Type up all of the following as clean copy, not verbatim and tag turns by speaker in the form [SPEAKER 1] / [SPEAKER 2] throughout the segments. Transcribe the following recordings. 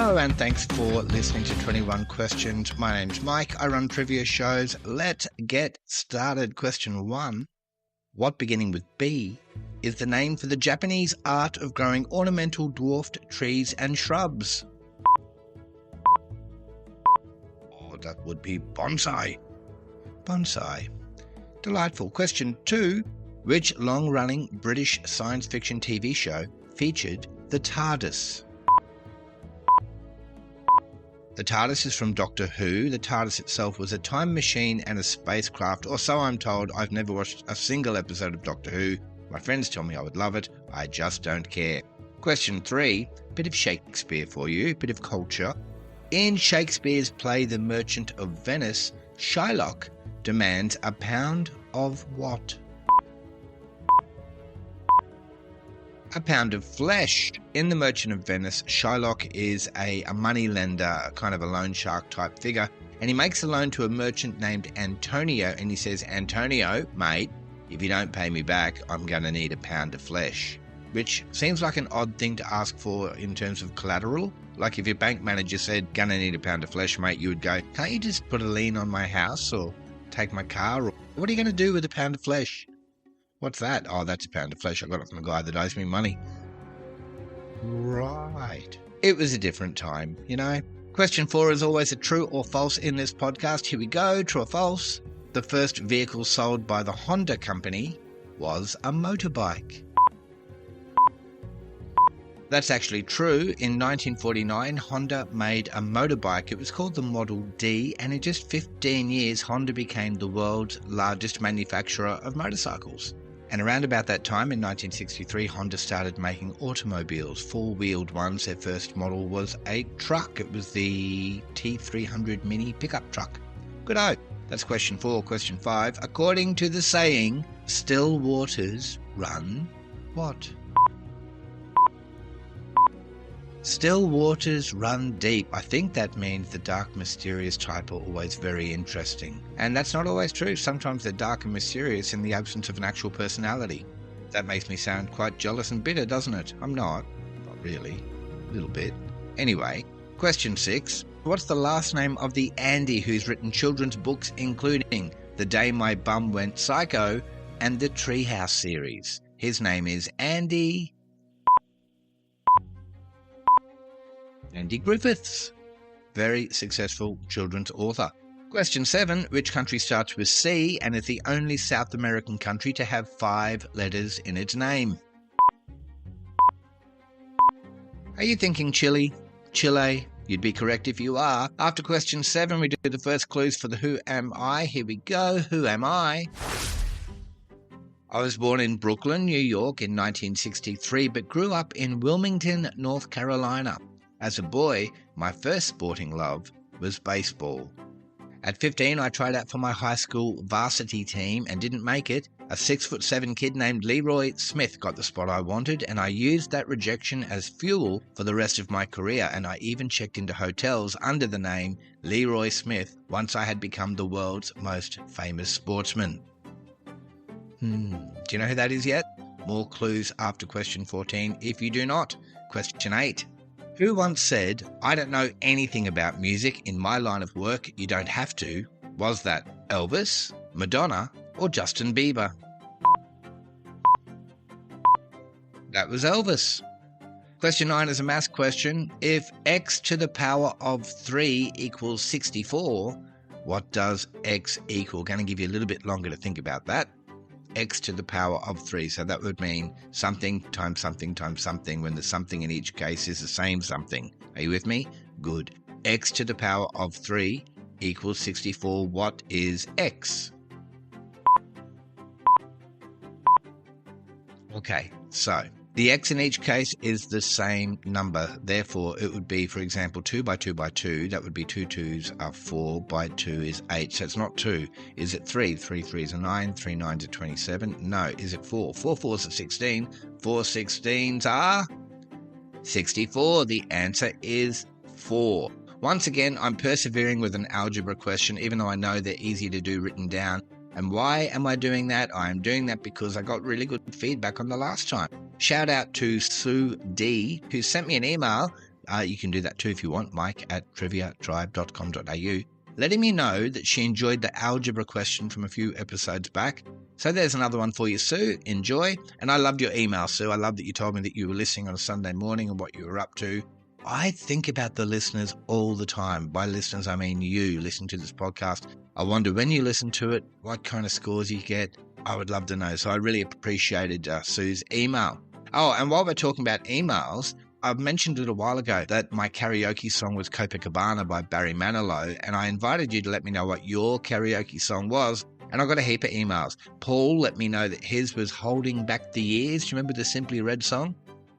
[SPEAKER 1] Hello and thanks for listening to 21 Questions. My name's Mike. I run trivia shows. Let's get started. Question 1. What beginning with B is the name for the Japanese art of growing ornamental dwarfed trees and shrubs? Oh, that would be bonsai. Bonsai. Delightful. Question 2. Which long-running British science fiction TV show featured the TARDIS? The TARDIS is from Doctor Who. The TARDIS itself was a time machine and a spacecraft, or so I'm told. I've never watched a single episode of Doctor Who. My friends tell me I would love it. I just don't care. Question 3. Bit of Shakespeare for you, bit of culture. In Shakespeare's play The Merchant of Venice, Shylock demands a pound of what? A pound of flesh. In The Merchant of Venice, Shylock is a money lender, kind of a loan shark type figure, and he makes a loan to a merchant named Antonio, and he says, Antonio, mate, if you don't pay me back, I'm going to need a pound of flesh. Which seems like an odd thing to ask for in terms of collateral. Like if your bank manager said, gonna need a pound of flesh, mate, you would go, can't you just put a lien on my house or take my car? Or what are you going to do with a pound of flesh? What's that? Oh, that's a pound of flesh. I got it from a guy that owes me money. Right. It was a different time, you know. Question 4 is always a true or false in this podcast. Here we go. True or false? The first vehicle sold by the Honda company was a motorbike. That's actually true. In 1949, Honda made a motorbike. It was called the Model D, and in just 15 years, Honda became the world's largest manufacturer of motorcycles. And around about that time, in 1963, Honda started making automobiles, four-wheeled ones. Their first model was a truck. It was the T300 Mini pickup truck. Good-o. That's question 4. Question 5. According to the saying, still waters run what? Still waters run deep. I think that means the dark, mysterious type are always very interesting. And that's not always true. Sometimes they're dark and mysterious in the absence of an actual personality. That makes me sound quite jealous and bitter, doesn't it? I'm not. Not really. A little bit. Anyway, question 6. What's the last name of the Andy who's written children's books including The Day My Bum Went Psycho and the Treehouse series? His name is Andy Griffiths. Very successful children's author. Question 7. Which country starts with C and is the only South American country to have 5 letters in its name? Are you thinking Chile? Chile? You'd be correct if you are. After question 7, we do the first clues for the Who Am I. Here we go. Who am I? I was born in Brooklyn, New York in 1963, but grew up in Wilmington, North Carolina. As a boy, my first sporting love was baseball. At 15, I tried out for my high school varsity team and didn't make it. A 6'7" kid named Leroy Smith got the spot I wanted, and I used that rejection as fuel for the rest of my career, and I even checked into hotels under the name Leroy Smith once I had become the world's most famous sportsman. Do you know who that is yet? More clues after question 14 if you do not. Question 8. Who once said, I don't know anything about music. In my line of work, you don't have to. Was that Elvis, Madonna, or Justin Bieber? That was Elvis. Question 9 is a maths question. If x to the power of 3 equals 64, what does x equal? Going to give you a little bit longer to think about that. X to the power of 3. So that would mean something times something times something when the something in each case is the same something. Are you with me? Good. X to the power of 3 equals 64. What is X? Okay, so the X in each case is the same number. Therefore, it would be, for example, 2 by 2 by 2. That would be 2 2s are 4 by 2 is 8. So it's not 2. Is it 3? 3 3s are 9. 3 9s are 27. No. Is it 4? 4 4s are 16. 4 16s are 64. The answer is 4. Once again, I'm persevering with an algebra question, even though I know they're easy to do written down. And why am I doing that? I am doing that because I got really good feedback on the last time. Shout out to Sue D, who sent me an email You can do that too if you want, mike@triviatribe.com.au, letting me know that she enjoyed the algebra question from a few episodes back. So there's another one for you, Sue. Enjoy. And I loved your email, Sue. I love that you told me that you were listening on a Sunday morning and what you were up to. I think about the listeners all the time. By listeners, I mean you listening to this podcast. I wonder when you listen to it, what kind of scores you get. I would love to know. So I really appreciated Sue's email. Oh, and while we're talking about emails, I've mentioned a little while ago that my karaoke song was Copacabana by Barry Manilow, and I invited you to let me know what your karaoke song was, and I got a heap of emails. Paul let me know that his was Holding Back the Years. Do you remember the Simply Red song?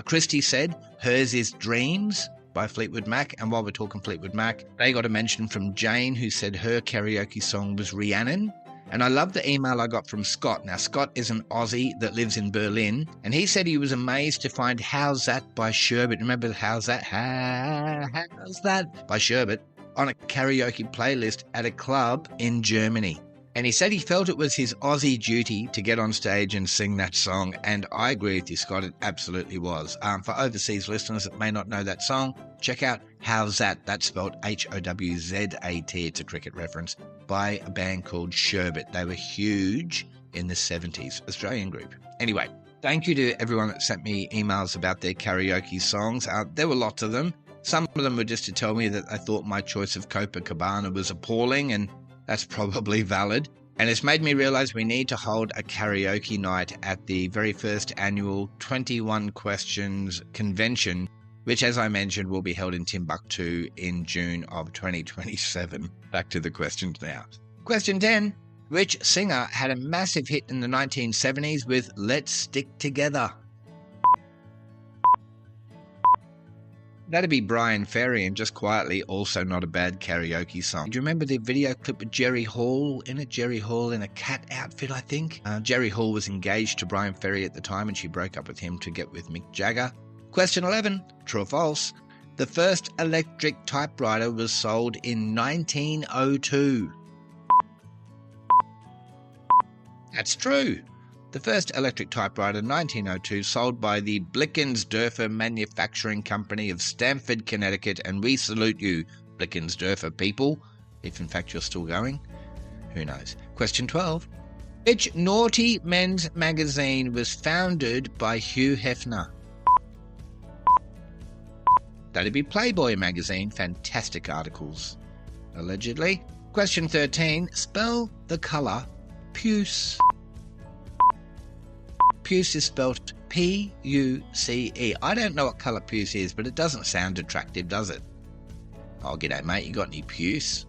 [SPEAKER 1] Christy said hers is Dreams by Fleetwood Mac, and while we're talking Fleetwood Mac, they got a mention from Jane, who said her karaoke song was Rhiannon. And I love the email I got from Scott. Now, Scott is an Aussie that lives in Berlin, and he said he was amazed to find How's That by Sherbet. Remember How's That? How's That by Sherbet on a karaoke playlist at a club in Germany. And he said he felt it was his Aussie duty to get on stage and sing that song, and I agree with you, Scott, it absolutely was. For overseas listeners that may not know that song, check out How's That? That's spelled Howzat. It's a cricket reference, by a band called Sherbet. They were huge in the 70s, Australian group. Anyway, thank you to everyone that sent me emails about their karaoke songs. There were lots of them. Some of them were just to tell me that I thought my choice of Copacabana was appalling, and that's probably valid. And it's made me realise we need to hold a karaoke night at the very first annual 21 Questions convention, which, as I mentioned, will be held in Timbuktu in June of 2027. Back to the questions now. Question 10. Which singer had a massive hit in the 1970s with Let's Stick Together? That'd be Brian Ferry, and just quietly, also not a bad karaoke song. Do you remember the video clip with Jerry Hall in it? Jerry Hall in a cat outfit, I think. Jerry Hall was engaged to Brian Ferry at the time, and she broke up with him to get with Mick Jagger. Question 11. True or false? The first electric typewriter was sold in 1902. That's true. The first electric typewriter, 1902, sold by the Blickensderfer Manufacturing Company of Stamford, Connecticut, and we salute you, Blickensderfer people, if in fact you're still going. Who knows? Question 12. Which naughty men's magazine was founded by Hugh Hefner? That'd be Playboy magazine. Fantastic articles, allegedly. Question 13. Spell the colour puce. Puce is spelled P-U-C-E. I don't know what colour puce is, but it doesn't sound attractive, does it? Oh, g'day, mate. You got any puce?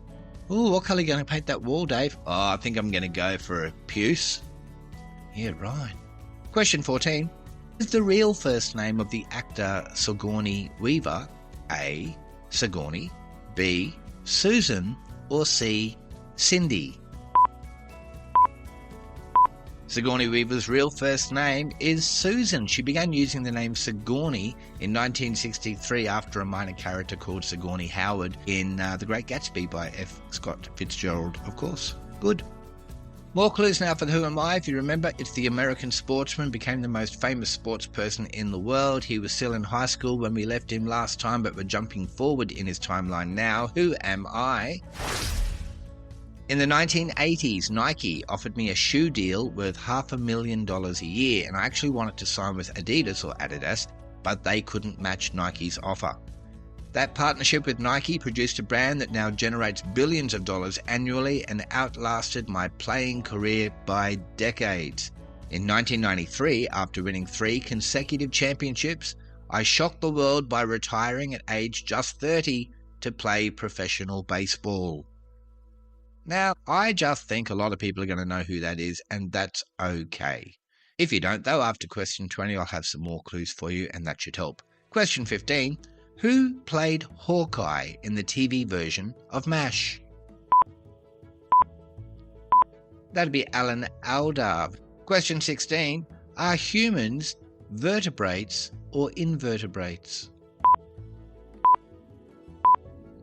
[SPEAKER 1] Ooh, what colour are you going to paint that wall, Dave? Oh, I think I'm going to go for a puce. Yeah, right. Question 14. Is the real first name of the actor Sigourney Weaver A. Sigourney, B. Susan, or C. Cindy? Sigourney Weaver's real first name is Susan. She began using the name Sigourney in 1963 after a minor character called Sigourney Howard in The Great Gatsby by F. Scott Fitzgerald, of course. Good. More clues now for the Who Am I. If you remember, it's the American sportsman, became the most famous sports person in the world. He was still in high school when we left him last time, but we're jumping forward in his timeline now. Who am I? In the 1980s, Nike offered me a shoe deal worth $500,000 a year, and I actually wanted to sign with Adidas or Adidas, but they couldn't match Nike's offer. That partnership with Nike produced a brand that now generates billions of dollars annually and outlasted my playing career by decades. In 1993, after winning 3 consecutive championships, I shocked the world by retiring at age just 30 to play professional baseball. Now, I just think a lot of people are going to know who that is, and that's okay. If you don't, though, after question 20, I'll have some more clues for you, and that should help. Question 15. Who played Hawkeye in the TV version of MASH? That'd be Alan Alda. Question 16. Are humans vertebrates or invertebrates?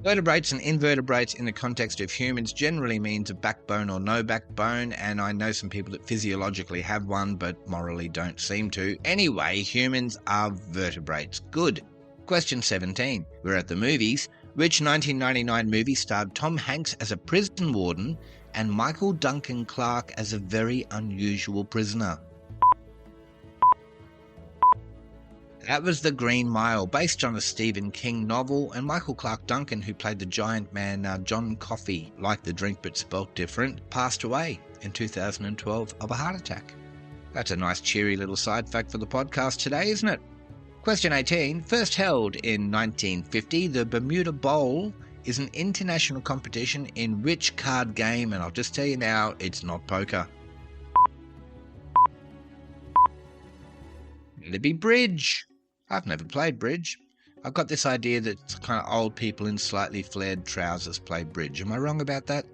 [SPEAKER 1] Vertebrates and invertebrates in the context of humans generally means a backbone or no backbone, and I know some people that physiologically have one but morally don't seem to. Anyway, humans are vertebrates. Good. Question 17. We're at the movies. Which 1999 movie starred Tom Hanks as a prison warden and Michael Duncan Clark as a very unusual prisoner? That was The Green Mile, based on a Stephen King novel, and Michael Clark Duncan, who played the giant man John Coffey, like the drink but spelt different, passed away in 2012 of a heart attack. That's a nice cheery little side fact for the podcast today, isn't it? Question 18. First held in 1950, the Bermuda Bowl is an international competition in which card game? And I'll just tell you now, it's not poker. It'd be bridge. I've never played bridge. I've got this idea that kind of old people in slightly flared trousers play bridge. Am I wrong about that?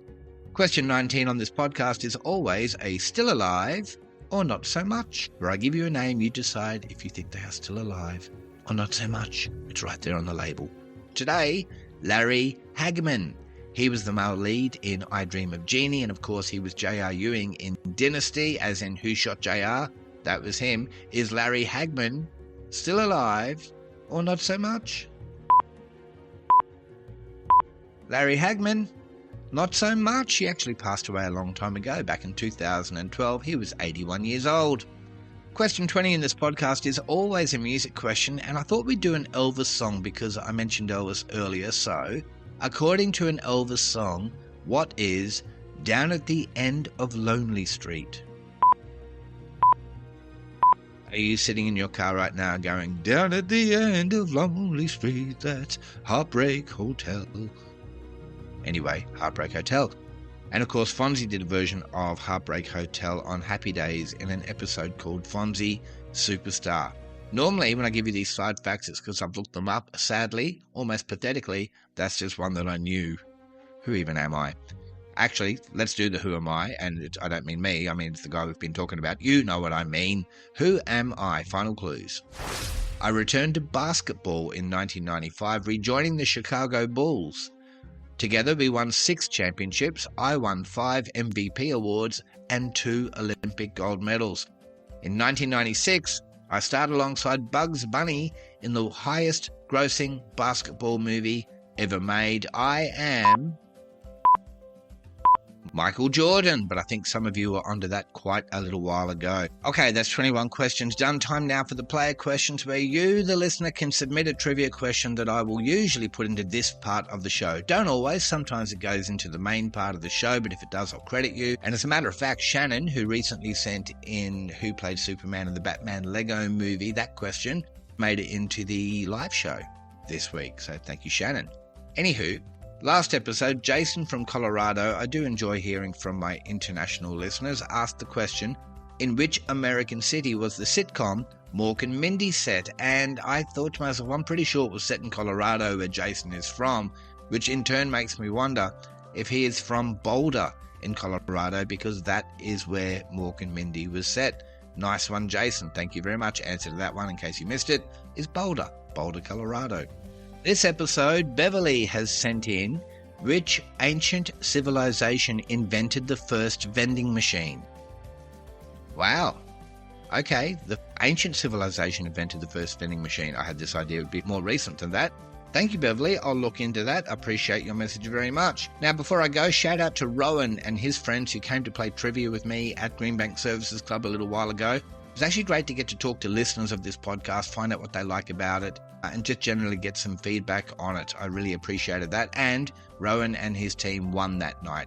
[SPEAKER 1] Question 19 on this podcast is always a still alive or not so much, where I give you a name, you decide if you think they are still alive or not so much. It's right there on the label. Today, Larry Hagman. He was the male lead in I Dream of Jeannie, and of course he was J.R. Ewing in Dynasty, as in Who Shot J.R.? That was him. Is Larry Hagman still alive or not so much? Larry Hagman, not so much. He actually passed away a long time ago, back in 2012. He was 81 years old. Question 20 in this podcast is always a music question, and I thought we'd do an Elvis song because I mentioned Elvis earlier. So, according to an Elvis song, what is Down at the End of Lonely Street? Are you sitting in your car right now going, down at the end of Lonely Street, that's Heartbreak Hotel? Anyway, Heartbreak Hotel. And of course, Fonzie did a version of Heartbreak Hotel on Happy Days in an episode called Fonzie Superstar. Normally, when I give you these side facts, it's because I've looked them up. Sadly, almost pathetically, that's just one that I knew. Who even am I? Actually, let's do the Who Am I, and I don't mean me, I mean it's the guy we've been talking about. You know what I mean. Who am I? Final clues. I returned to basketball in 1995, rejoining the Chicago Bulls. Together we won 6 championships, I won 5 MVP awards and 2 Olympic gold medals. In 1996, I starred alongside Bugs Bunny in the highest grossing basketball movie ever made. I am Michael Jordan, but I think some of you were onto that quite a little while ago. Okay, that's 21 questions done. Time now for the player questions, where you, the listener, can submit a trivia question that I will usually put into this part of the show. Don't always. Sometimes it goes into the main part of the show, but if it does, I'll credit you. And as a matter of fact, Shannon, who recently sent in who played Superman in the Batman Lego movie, that question made it into the live show this week. So thank you, Shannon. Anywho, last episode, Jason from Colorado, I do enjoy hearing from my international listeners, asked the question, in which American city was the sitcom Mork and Mindy set? And I thought to myself, I'm pretty sure it was set in Colorado, where Jason is from, which in turn makes me wonder if he is from Boulder in Colorado, because that is where Mork and Mindy was set. Nice one, Jason. Thank you very much. Answer to that one, in case you missed it, is Boulder, Colorado. This episode, Beverly has sent in, which ancient civilization invented the first vending machine? Wow. Okay, the ancient civilization invented the first vending machine. I had this idea a bit more recent than that. Thank you, Beverly. I'll look into that. I appreciate your message very much. Now, before I go, shout out to Rowan and his friends who came to play trivia with me at Greenbank Services Club a little while ago. It's actually great to get to talk to listeners of this podcast, find out what they like about it, and just generally get some feedback on it. I really appreciated that. And Rowan and his team won that night.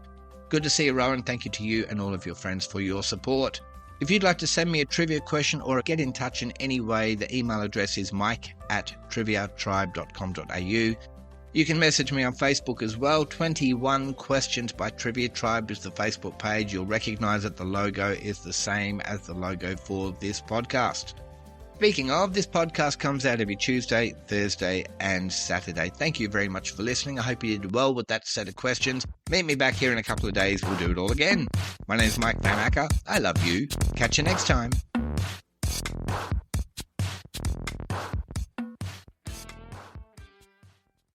[SPEAKER 1] Good to see you, Rowan. Thank you to you and all of your friends for your support. If you'd like to send me a trivia question or get in touch in any way, the email address is mike@triviatribe.com.au. You can message me on Facebook as well. 21 Questions by Trivia Tribe is the Facebook page. You'll recognize that the logo is the same as the logo for this podcast. Speaking of, this podcast comes out every Tuesday, Thursday, and Saturday. Thank you very much for listening. I hope you did well with that set of questions. Meet me back here in a couple of days. We'll do it all again. My name is Mike van Acker. I love you. Catch you next time.